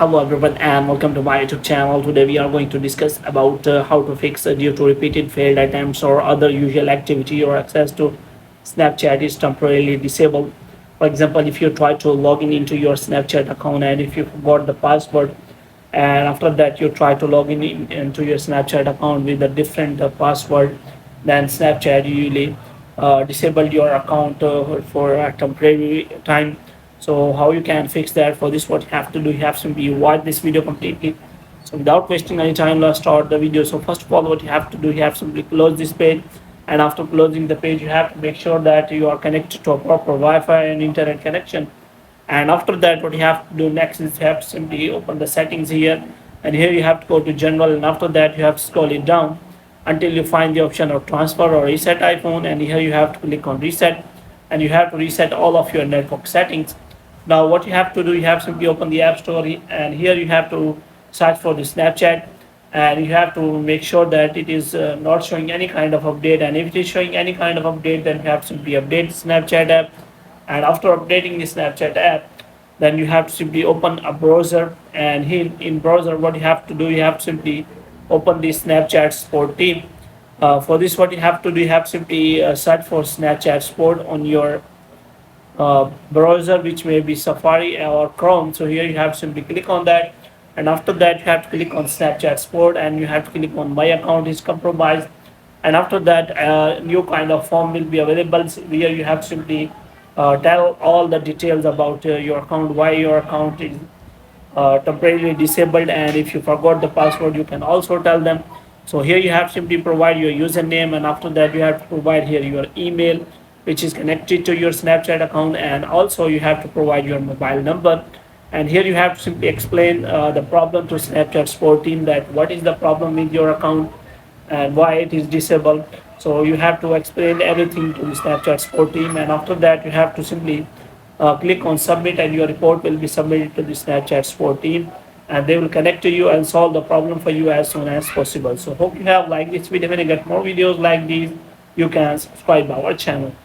Hello everyone and welcome to my YouTube channel. Today we are going to discuss about how to fix due to repeated failed attempts or other usual activity your access to Snapchat is temporarily disabled. For example, if you try to log in into your Snapchat account and if you forgot the password and after that you try to log into your Snapchat account with a different password, then Snapchat usually disabled your account for a temporary time. So how you can fix that? For this, what you have to do, you have to simply watch this video completely. So without wasting any time, let's start the video. So first of all, what you have to do, you have to simply close this page, and after closing the page, you have to make sure that you are connected to a proper Wi-Fi and internet connection. And after that, what you have to do next is you have to simply open the settings here, and here you have to go to general, and after that you have to scroll it down until you find the option of transfer or reset iPhone, and here you have to click on reset, and you have to reset all of your network settings. Now what you have to do, you have to simply open the app store, and here you have to search for the Snapchat, and you have to make sure that it is not showing any kind of update, and if it is showing any kind of update, then you have to simply update the Snapchat app. And after updating the Snapchat app, then you have to simply open a browser, and here in browser what you have to do, you have to simply open the Snapchat support team. For this, what you have to do, you have to simply search for Snapchat support on your browser, which may be Safari or Chrome. So here you have to simply click on that, and after that you have to click on Snapchat support, and you have to click on my account is compromised, and after that new kind of form will be available where you have to simply tell all the details about your account, why your account is temporarily disabled, and if you forgot the password you can also tell them. So here you have to simply provide your username, and after that you have to provide here your email which is connected to your Snapchat account, and also you have to provide your mobile number. And here you have to simply explain the problem to Snapchat support team, that what is the problem with your account and why it is disabled. So you have to explain everything to the Snapchat support team, and after that you have to simply click on submit, and your report will be submitted to the Snapchat support team, and they will connect to you and solve the problem for you as soon as possible. So hope you have liked this video. When you get more videos like these, you can subscribe our channel.